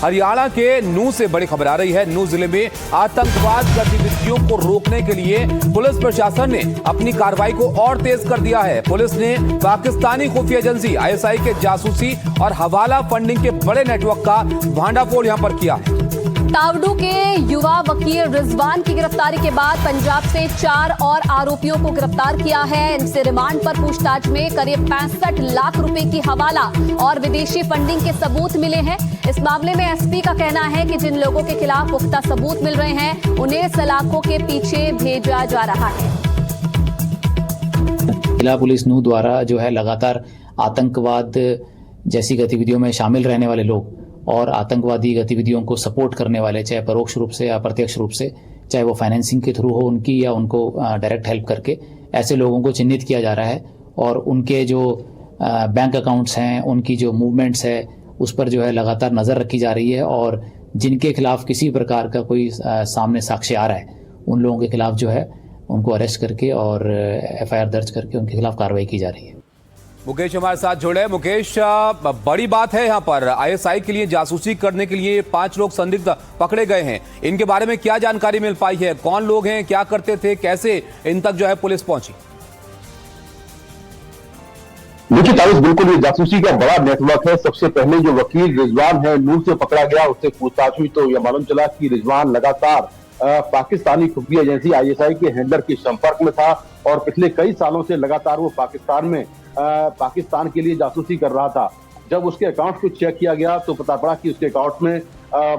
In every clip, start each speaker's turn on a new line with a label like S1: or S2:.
S1: हरियाणा के नूंह से बड़ी खबर आ रही है। नूंह जिले में आतंकवाद गतिविधियों को रोकने के लिए पुलिस प्रशासन ने अपनी कार्रवाई को और तेज कर दिया है। पुलिस ने पाकिस्तानी खुफिया एजेंसी आईएसआई के जासूसी और हवाला फंडिंग के बड़े नेटवर्क का भांडाफोड़ यहां पर किया है।
S2: तावडू के युवा वकील रिजवान की गिरफ्तारी के बाद पंजाब से 4 और आरोपियों को गिरफ्तार किया है। इनसे रिमांड पर पूछताछ में करीब 65 लाख रुपए की हवाला और विदेशी फंडिंग के सबूत मिले हैं। इस मामले में एसपी का कहना है कि जिन लोगों के खिलाफ पुख्ता सबूत मिल रहे हैं उन्हें सलाखों के पीछे भेजा जा रहा है।
S3: जिला पुलिस नूंह द्वारा जो है लगातार आतंकवाद जैसी गतिविधियों में शामिल रहने वाले लोग और आतंकवादी गतिविधियों को सपोर्ट करने वाले, चाहे परोक्ष रूप से या प्रत्यक्ष रूप से, चाहे वो फाइनेंसिंग के थ्रू हो उनकी या उनको डायरेक्ट हेल्प करके, ऐसे लोगों को चिन्हित किया जा रहा है और उनके जो बैंक अकाउंट्स हैं, उनकी जो मूवमेंट्स है, उस पर जो है लगातार नज़र रखी जा रही है और जिनके खिलाफ किसी प्रकार का कोई सामने साक्ष्य आ रहा है उन लोगों के खिलाफ जो है उनको अरेस्ट करके और एफआईआर दर्ज करके उनके खिलाफ कार्रवाई की जा रही है।
S1: मुकेश हमारे साथ जुड़े। मुकेश, बड़ी बात है यहाँ पर आईएसआई के लिए जासूसी करने के लिए 5 लोग संदिग्ध पकड़े गए हैं। इनके बारे में क्या जानकारी मिल पाई है? कौन लोग हैं, क्या करते थे, कैसे इन तक जो है पुलिस पहुंची?
S4: देखिए तारिक, बिल्कुल ये जासूसी का बड़ा नेटवर्क है। सबसे पहले जो वकील रिजवान है नूंह से पकड़ा गया, उससे पूछताछ हुई तो यह मालूम चला कि रिजवान लगातार पाकिस्तानी खुफिया एजेंसी आईएसआई के हैंडलर के संपर्क में था और पिछले कई सालों से लगातार वो पाकिस्तान में पाकिस्तान के लिए जासूसी कर रहा था। जब उसके अकाउंट को चेक किया गया तो पता पड़ा कि उसके अकाउंट में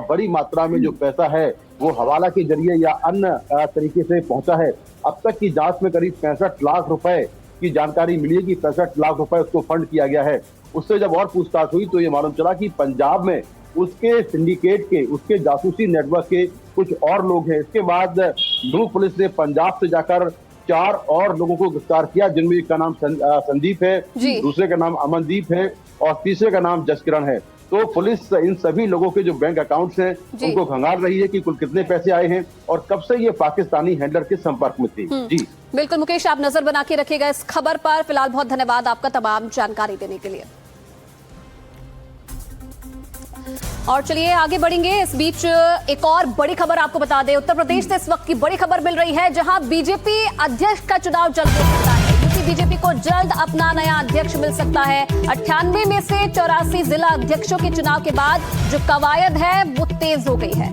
S4: बड़ी मात्रा में जो पैसा है वो हवाला के जरिए या अन्य तरीके से पहुंचा है। अब तक की जांच में करीब 65 लाख रुपए की जानकारी मिली है कि 65 लाख रुपए उसको फंड किया गया है। उससे जब और पूछताछ हुई तो ये मालूम चला कि पंजाब में उसके सिंडिकेट के, उसके जासूसी नेटवर्क के कुछ और लोग हैं। इसके बाद नूंह पुलिस ने पंजाब से जाकर 4 और लोगों को गिरफ्तार किया, जिनमें एक का नाम संदीप है, दूसरे का नाम अमनदीप है और तीसरे का नाम जसकिरण है। तो पुलिस इन सभी लोगों के जो बैंक अकाउंट्स हैं उनको खंगाल रही है कि कुल कितने पैसे आए हैं और कब से ये पाकिस्तानी हैंडलर के संपर्क में थी। जी
S2: बिल्कुल मुकेश, आप नजर बना के रखिएगा इस खबर पर। फिलहाल बहुत धन्यवाद आपका तमाम जानकारी देने के लिए। और चलिए आगे बढ़ेंगे। इस बीच एक और बड़ी खबर आपको बता दें। उत्तर प्रदेश से इस वक्त की बड़ी खबर मिल रही है, जहां बीजेपी अध्यक्ष का चुनाव जल्द हो सकता है। यूपी बीजेपी को जल्द अपना नया अध्यक्ष मिल सकता है। 98 में से 84 जिला अध्यक्षों के चुनाव के बाद जो कवायद है वो तेज हो गई है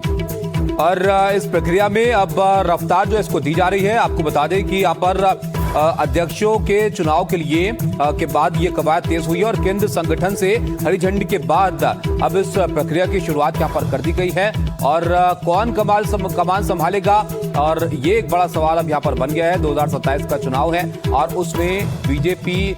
S1: और इस प्रक्रिया में अब रफ्तार जो इसको दी जा रही है। आपको बता दें कि यहाँ पर अध्यक्षों के चुनाव के लिए के बाद ये कवायद तेज हुई है और केंद्र संगठन से हरी झंडी के बाद अब इस प्रक्रिया की शुरुआत यहाँ पर कर दी गई है। और कौन कमान संभालेगा, और ये एक बड़ा सवाल अब यहाँ पर बन गया है। 2027 का चुनाव है और उसमें बीजेपी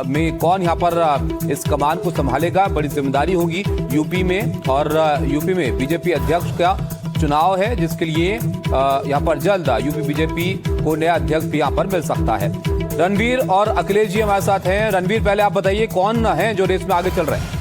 S1: में कौन यहाँ पर इस कमान को संभालेगा, बड़ी जिम्मेदारी होगी यूपी में। और यूपी में बीजेपी अध्यक्ष का चुनाव है, जिसके लिए यहाँ पर जल्द यूपी बीजेपी को नया अध्यक्ष भी यहाँ पर मिल सकता है। रणवीर और अखिलेश जी हमारे साथ हैं। रणवीर, पहले आप बताइए कौन है जो रेस में आगे चल रहे हैं?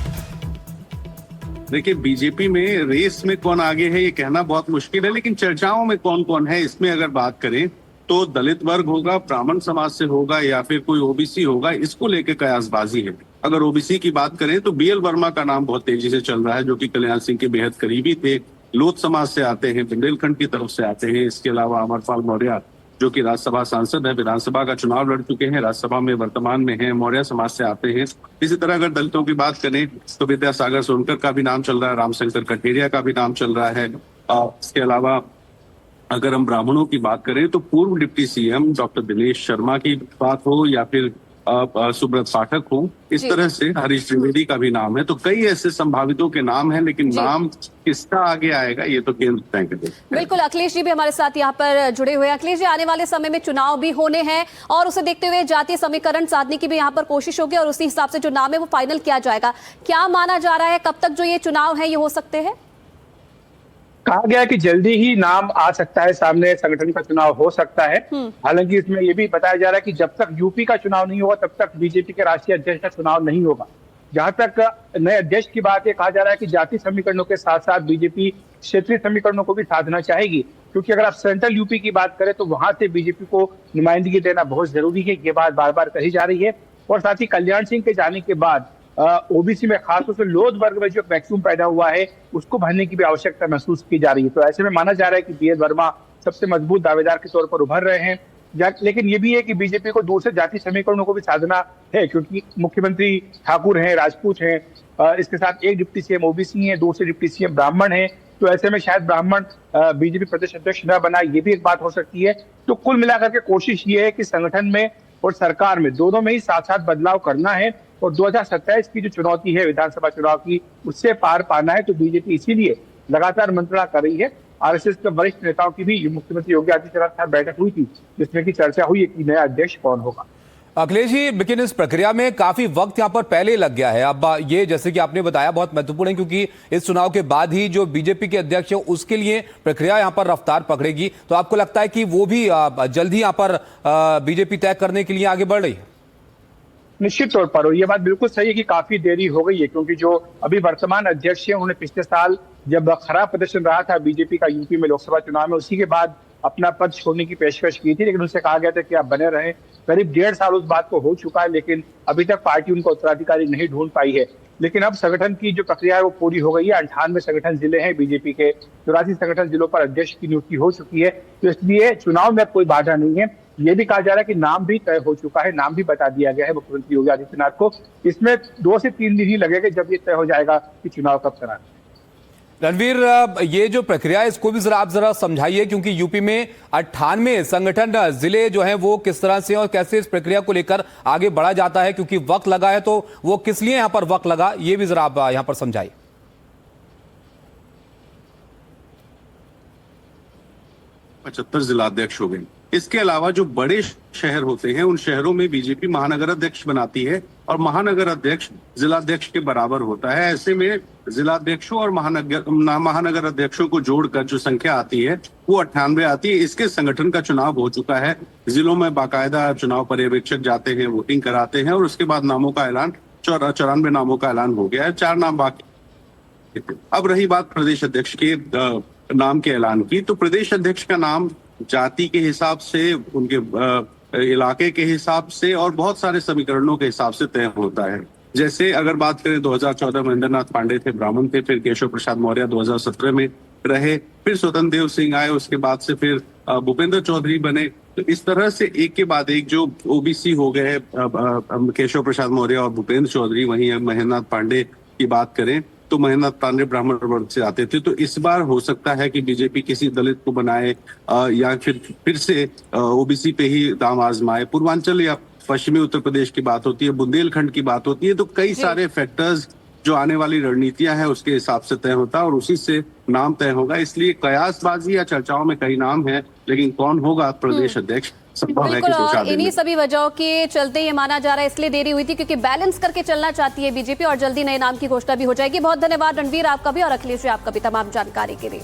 S5: देखिए, बीजेपी में रेस में कौन आगे है ये कहना बहुत मुश्किल है, लेकिन चर्चाओं में कौन कौन है इसमें अगर बात करें तो दलित वर्ग होगा, ब्राह्मण समाज से होगा या फिर कोई ओबीसी होगा, इसको लेकर कयासबाजी है। अगर ओबीसी की बात करें तो बीएल वर्मा का नाम बहुत तेजी से चल रहा है, जो कि कल्याण सिंह के बेहद करीबी थे। लोध समाज से आते हैं, बुंदेलखंड की तरफ से आते हैं। इसके अलावा अमरपाल मौर्य जो कि राज्यसभा सांसद है, विधानसभा का चुनाव लड़ चुके हैं, राज्यसभा में वर्तमान में है, मौर्य समाज से आते हैं। इसी तरह अगर दलितों की बात करें तो विद्यासागर सोनकर का भी नाम चल रहा है, रामशंकर कठेरिया का भी नाम चल रहा है। इसके अलावा अगर हम ब्राह्मणों की बात करें तो पूर्व deputy CM doctor Dinesh Sharma की बात हो या फिर सुब्रत पाठक हो, इस तरह से हरीश त्रिवेदी का भी नाम है। तो कई ऐसे संभावितों के नाम हैं, लेकिन नाम किसका आगे आएगा ये तो केंद्र तय करेगा।
S2: बिल्कुल, अखिलेश जी भी हमारे साथ यहाँ पर जुड़े हुए हैं। अखिलेश जी, आने वाले समय में चुनाव भी होने हैं और उसे देखते हुए जातीय समीकरण साधने की भी यहाँ पर कोशिश होगी और उसी हिसाब से जो नाम है वो फाइनल किया जाएगा। क्या माना जा रहा है, कब तक जो ये चुनाव है ये हो सकते हैं?
S6: कहा गया कि जल्दी ही नाम आ सकता है सामने, संगठन का चुनाव हो सकता है। हालांकि इसमें यह भी बताया जा रहा है कि जब तक यूपी का चुनाव नहीं होगा तब तक बीजेपी के राष्ट्रीय अध्यक्ष का चुनाव नहीं होगा। जहां तक नए अध्यक्ष की बात है, कहा जा रहा है कि जातीय समीकरणों के साथ साथ बीजेपी क्षेत्रीय समीकरणों को भी साधना चाहेगी, क्योंकि अगर आप सेंट्रल यूपी की बात करें तो वहां से बीजेपी को नुमाइंदगी देना बहुत जरूरी है। ये बात बार बार कही जा रही है। और साथ ही कल्याण सिंह के जाने के बाद ओबीसी में खासतौर से लोअर वर्ग में जो वैक्यूम पैदा हुआ है उसको भरने की भी आवश्यकता महसूस की जा रही है। तो ऐसे में माना जा रहा है कि बी एस वर्मा सबसे मजबूत दावेदार के तौर पर उभर रहे हैं। लेकिन ये भी है कि बीजेपी को दूर से जाति समीकरणों को भी साधना है, क्योंकि मुख्यमंत्री ठाकुर हैं, राजपूत हैं, इसके साथ एक डिप्टी सीएम ओबीसी हैं, दूसरे डिप्टी सीएम ब्राह्मण हैं। तो ऐसे में शायद ब्राह्मण बीजेपी प्रदेश अध्यक्ष न बना, ये भी एक बात हो सकती है। तो कुल मिलाकर के कोशिश ये है कि संगठन में और सरकार में दोनों में ही साथ साथ बदलाव करना है और 2027 की जो चुनौती है विधानसभा चुनाव की, उससे पार पाना है। तो बीजेपी इसीलिए लगातार मंत्रणा कर रही है। आरएसएस के वरिष्ठ नेताओं की भी मुख्यमंत्री योगी आदित्यनाथ के साथ बैठक हुई थी, जिसमें की चर्चा हुई कि नया अध्यक्ष कौन होगा।
S1: अखिलेश जी, लेकिन इस प्रक्रिया में काफी वक्त यहाँ पर पहले लग गया है। अब ये जैसे कि आपने बताया बहुत महत्वपूर्ण है, क्योंकि इस चुनाव के बाद ही जो बीजेपी के अध्यक्ष है उसके लिए प्रक्रिया यहाँ पर रफ्तार पकड़ेगी। तो आपको लगता है कि वो भी जल्द ही यहाँ पर बीजेपी तय करने के लिए आगे बढ़ रही है?
S6: निश्चित तौर पर ये बात बिल्कुल सही है कि काफी देरी हो गई है, क्योंकि जो अभी वर्तमान अध्यक्ष है उन्होंने पिछले साल जब खराब प्रदर्शन रहा था बीजेपी का यूपी में लोकसभा चुनाव में, उसी के बाद अपना पद छोड़ने की पेशकश की थी, लेकिन उनसे कहा गया था कि आप बने रहें। करीब 1.5 साल उस बात को हो चुका है, लेकिन अभी तक पार्टी उनका उत्तराधिकारी नहीं ढूंढ पाई है। लेकिन अब संगठन की जो प्रक्रिया है वो पूरी हो गई है। 98 संगठन जिले हैं बीजेपी के, 84 संगठन जिलों पर अध्यक्ष की नियुक्ति हो चुकी है। तो इसलिए चुनाव में कोई बाधा नहीं है। ये भी कहा जा रहा है कि नाम भी तय हो चुका है, नाम भी बता दिया गया है मुख्यमंत्री योगी आदित्यनाथ को। इसमें 2 से 3 दिन ही लगेगा जब ये तय हो जाएगा कि चुनाव कब कराना है।
S1: रणवीर, ये जो प्रक्रिया है इसको भी आप जरा समझाइए, क्योंकि यूपी में 98 संगठन जिले जो हैं वो किस तरह से और कैसे इस प्रक्रिया को लेकर आगे बढ़ा जाता है, क्योंकि वक्त लगा है। तो वो किस लिए यहाँ पर वक्त लगा, ये भी जरा आप यहाँ पर समझाइए।
S5: 75 जिलाध्यक्ष हो गए। इसके अलावा जो बड़े शहर होते हैं उन शहरों में बीजेपी महानगर अध्यक्ष बनाती है और महानगर अध्यक्ष जिलाध्यक्ष के बराबर होता है। ऐसे में जिलाध्यक्षों और महानगर अध्यक्षों को जोड़कर जो संख्या आती है वो 98 आती है। इसके संगठन का चुनाव हो चुका है। जिलों में बाकायदा चुनाव पर्यवेक्षक जाते हैं, वोटिंग कराते हैं और उसके बाद नामों का ऐलान 94 नामों का ऐलान हो गया है। 4 नाम बाकी। अब रही बात प्रदेश अध्यक्ष के नाम के ऐलान की, तो प्रदेश अध्यक्ष का नाम जाति के हिसाब से, उनके इलाके के हिसाब से और बहुत सारे समीकरणों के हिसाब से तय होता है। जैसे अगर बात करें 2014 महेंद्रनाथ पांडे थे, ब्राह्मण थे, फिर केशव प्रसाद मौर्य 2017 में रहे, फिर स्वतंत्र देव सिंह आए, उसके बाद से फिर भूपेंद्र चौधरी बने। तो इस तरह से एक के बाद एक जो ओबीसी हो गए, केशव प्रसाद मौर्य और भूपेंद्र चौधरी, वहीं महेंद्रनाथ पांडे की बात करें तो महेंद्रनाथ पांडे ब्राह्मण वर्ग से आते थे। तो इस बार हो सकता है कि बीजेपी किसी दलित को बनाए या फिर से ओबीसी पे ही दांव आजमाए। पूर्वांचल या पश्चिमी उत्तर प्रदेश की बात होती है, बुंदेलखंड की बात होती है। तो कई सारे फैक्टर्स जो आने वाली रणनीतियां हैं उसके हिसाब से तय होता है और उसी से नाम तय होगा। इसलिए कयासबाजी या चर्चाओं में कई नाम है, लेकिन कौन होगा प्रदेश अध्यक्ष
S2: बिल्कुल, और इन्हीं सभी वजहों के चलते ये माना जा रहा है इसलिए देरी हुई थी, क्योंकि बैलेंस करके चलना चाहती है बीजेपी और जल्दी नए नाम की घोषणा भी हो जाएगी। बहुत धन्यवाद रणवीर आपका भी और अखिलेश जी आपका भी तमाम जानकारी के लिए।